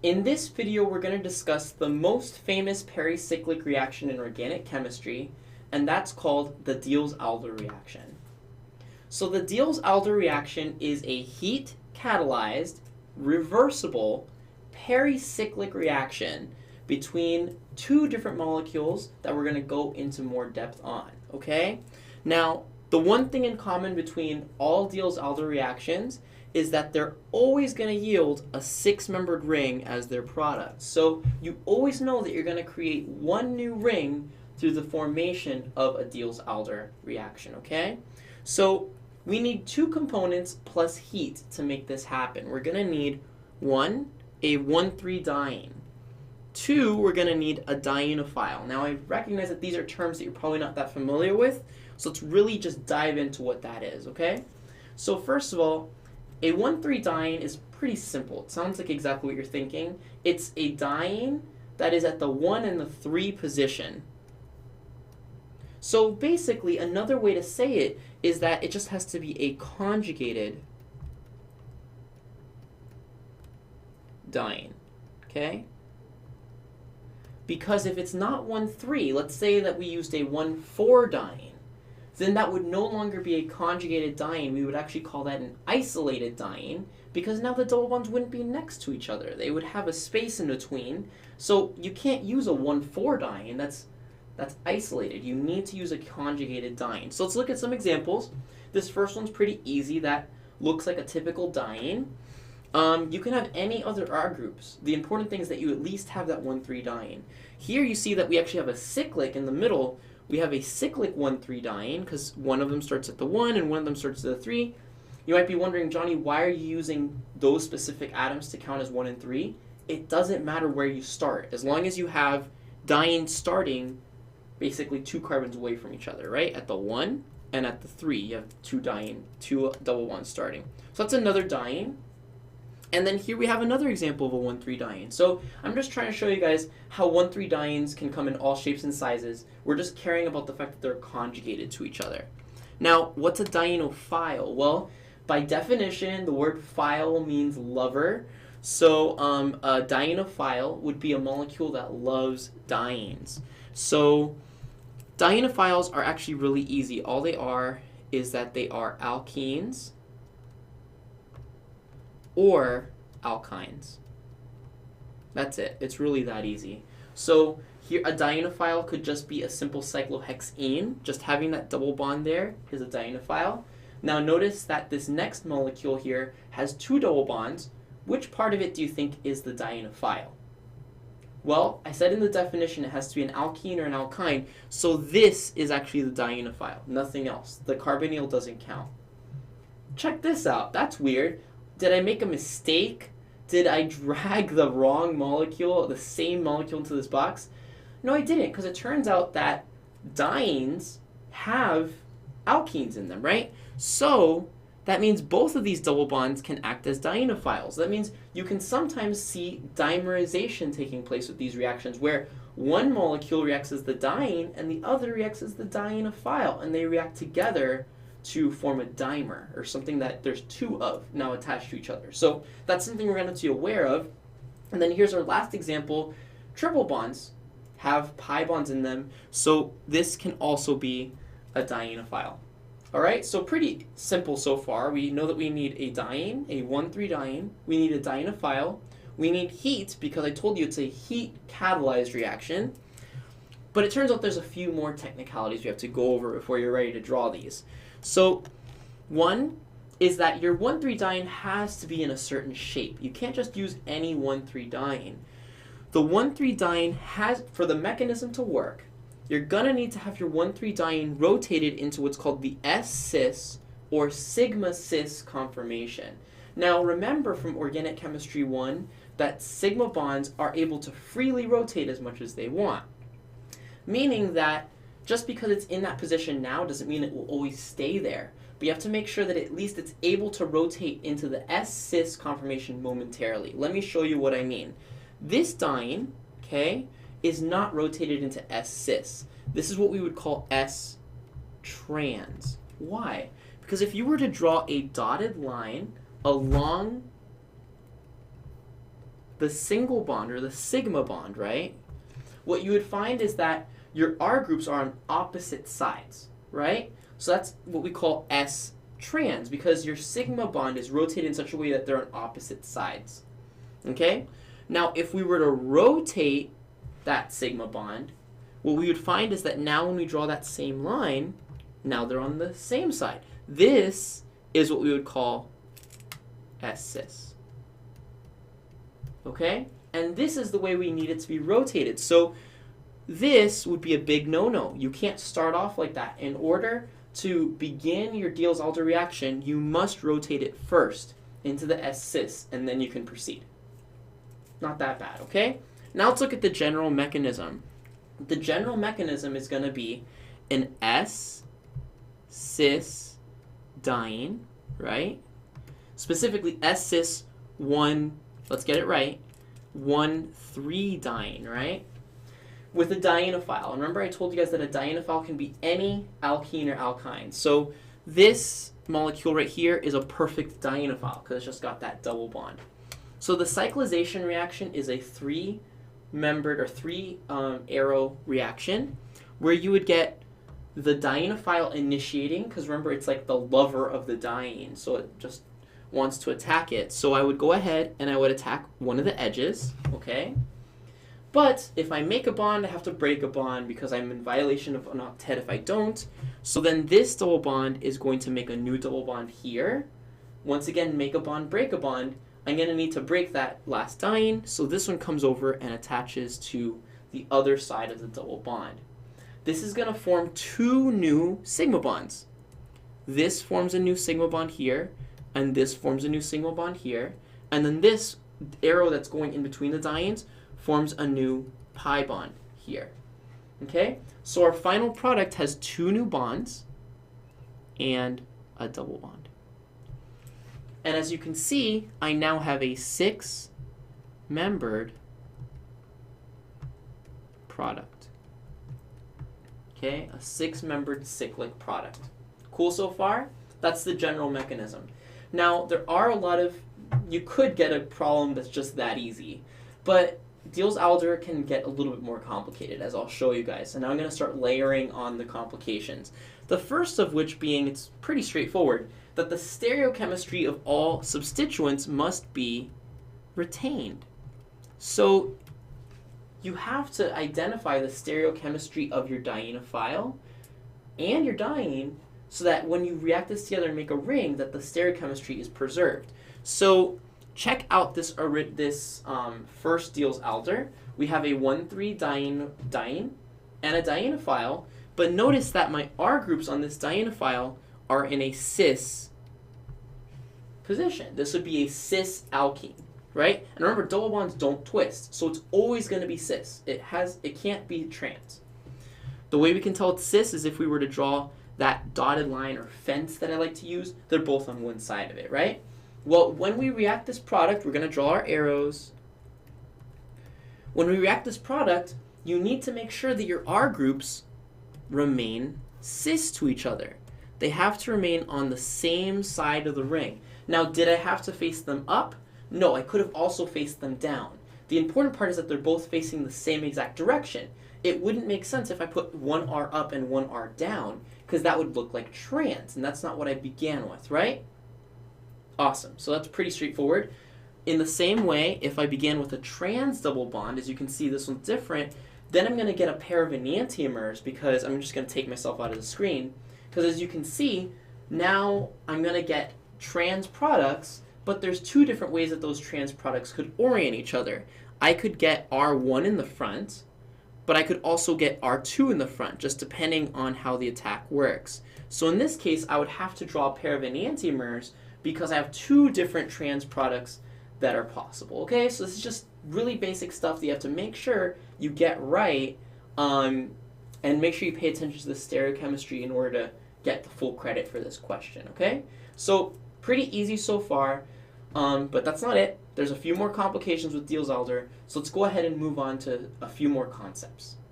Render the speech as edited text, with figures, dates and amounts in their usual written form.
In this video, we're going to discuss the most famous pericyclic reaction in organic chemistry, and that's called the Diels-Alder reaction. So the Diels-Alder reaction is a heat-catalyzed, reversible, pericyclic reaction between two different molecules that we're going to go into more depth on, okay? Now, the one thing in common between all Diels-Alder reactions is that they're always going to yield a six-membered ring as their product. So you always know that you're going to create one new ring through the formation of a Diels-Alder reaction, okay? So we need two components plus heat to make this happen. We're going to need one, a 1,3-diene. Two, we're going to need a dienophile. Now I recognize that these are terms that you're probably not that familiar with, so let's really just dive into what that is, okay? So first of all, a 1,3-diene is pretty simple. It sounds like exactly what you're thinking. It's a diene that is at the 1 and the 3 position. So basically, another way to say it is that it just has to be a conjugated diene, okay? Because if it's not 1,3, let's say that we used a 1,4-diene, then that would no longer be a conjugated diene. We would actually call that an isolated diene, because now the double bonds wouldn't be next to each other. They would have a space in between. So you can't use a 1,4-diene. That's isolated. You need to use a conjugated diene. So let's look at some examples. This first one's pretty easy. That looks like a typical diene. You can have any other R groups. The important thing is that you at least have that 1,3-diene. Here you see that we actually have a cyclic in the middle. We have a cyclic 1,3-diene because one of them starts at the 1 and one of them starts at the 3. You might be wondering, Johnny, why are you using those specific atoms to count as 1 and 3? It doesn't matter where you start. As long as you have dienes starting basically 2 carbons away from each other, right? At the 1 and at the 3, you have two double bonds starting. So that's another diene. And then here we have another example of a 1,3-diene. So I'm just trying to show you guys how 1,3-dienes can come in all shapes and sizes. We're just caring about the fact that they're conjugated to each other. Now, what's a dienophile? Well, by definition, the word phile means lover. So a dienophile would be a molecule that loves dienes. So dienophiles are actually really easy. All they are is that they are alkenes or alkynes. That's it. It's really that easy. So here, a dienophile could just be a simple cyclohexene. Just having that double bond there is a dienophile. Now notice that this next molecule here has 2 double bonds. Which part of it do you think is the dienophile? Well, I said in the definition it has to be an alkene or an alkyne, so this is actually the dienophile, nothing else. The carbonyl doesn't count. Check this out. That's weird. Did I make a mistake? Did I drag the wrong molecule, the same molecule into this box? No, I didn't, because it turns out that dienes have alkenes in them, right? So that means both of these double bonds can act as dienophiles. That means you can sometimes see dimerization taking place with these reactions, where one molecule reacts as the diene and the other reacts as the dienophile, and they react together to form a dimer, or something that there's 2 of now attached to each other. So that's something we're going to be aware of. And then here's our last example. Triple bonds have pi bonds in them, so this can also be a dienophile. All right, so pretty simple so far. We know that we need a diene, a 1,3-diene. We need a dienophile. We need heat, because I told you it's a heat-catalyzed reaction. But it turns out there's a few more technicalities we have to go over before you're ready to draw these. So one is that your 1,3-diene has to be in a certain shape. You can't just use any 1,3-diene. The 1,3-diene has, for the mechanism to work, you're going to need to have your 1,3-diene rotated into what's called the S-cis or sigma-cis conformation. Now remember from Organic Chemistry 1 that sigma bonds are able to freely rotate as much as they want. Meaning that just because it's in that position now doesn't mean it will always stay there. But you have to make sure that at least it's able to rotate into the S-cis conformation momentarily. Let me show you what I mean. This diene, okay, is not rotated into S-cis. This is what we would call S-trans. Why? Because if you were to draw a dotted line along the single bond or the sigma bond, right? What you would find is that your R groups are on opposite sides, right? So that's what we call S trans, because your sigma bond is rotated in such a way that they're on opposite sides. Okay? Now, if we were to rotate that sigma bond, what we would find is that now when we draw that same line, now they're on the same side. This is what we would call S cis. Okay? And this is the way we need it to be rotated. So this would be a big no-no. You can't start off like that. In order to begin your Diels-Alder reaction, you must rotate it first into the S cis, and then you can proceed. Not that bad, okay? Now let's look at the general mechanism. The general mechanism is going to be an S cis diene, right? Specifically S cis 1, let's get it right, 1,3 diene, right? With a dienophile. Remember I told you guys that a dienophile can be any alkene or alkyne. So this molecule right here is a perfect dienophile because it's just got that double bond. So the cyclization reaction is a three-membered or three-arrow reaction where you would get the dienophile initiating, because remember it's like the lover of the diene, so it just wants to attack it. So I would go ahead and I would attack one of the edges, okay? But if I make a bond, I have to break a bond because I'm in violation of an octet if I don't. So then this double bond is going to make a new double bond here. Once again, make a bond, break a bond. I'm going to need to break that last diene, so this one comes over and attaches to the other side of the double bond. This is going to form two new sigma bonds. This forms a new sigma bond here, and this forms a new sigma bond here, and then this arrow that's going in between the dienes forms a new pi bond here. Okay? So our final product has two new bonds and a double bond. And as you can see, I now have a 6-membered product. Okay, a 6-membered cyclic product. Cool so far? That's the general mechanism. Now, there are a lot of, you could get a problem that's just that easy, but Diels-Alder can get a little bit more complicated, as I'll show you guys. And now I'm going to start layering on the complications. The first of which being, it's pretty straightforward, that the stereochemistry of all substituents must be retained. So you have to identify the stereochemistry of your dienophile and your diene so that when you react this together and make a ring, that the stereochemistry is preserved. So check out this first Diels-Alder. We have a 1,3 diene and a dienophile, but notice that my R groups on this dienophile are in a cis position. This would be a cis alkene, right? And remember, double bonds don't twist, so it's always going to be cis. It can't be trans. The way we can tell it's cis is if we were to draw that dotted line or fence that I like to use, they're both on one side of it, right? Well, when we react this product, we're going to draw our arrows. When we react this product, you need to make sure that your R groups remain cis to each other. They have to remain on the same side of the ring. Now, did I have to face them up? No, I could have also faced them down. The important part is that they're both facing the same exact direction. It wouldn't make sense if I put one R up and one R down, because that would look like trans, and that's not what I began with, right? Awesome, so that's pretty straightforward. In the same way, if I began with a trans double bond, as you can see this one's different, then I'm going to get a pair of enantiomers, because I'm just going to take myself out of the screen. Because as you can see, now I'm going to get trans products, but there's two different ways that those trans products could orient each other. I could get R1 in the front, but I could also get R2 in the front, just depending on how the attack works. So in this case, I would have to draw a pair of enantiomers because I have two different trans products that are possible. Okay, so this is just really basic stuff that you have to make sure you get right, and make sure you pay attention to the stereochemistry in order to get the full credit for this question, okay? So pretty easy so far, but that's not it. There's a few more complications with Diels-Alder, so let's go ahead and move on to a few more concepts.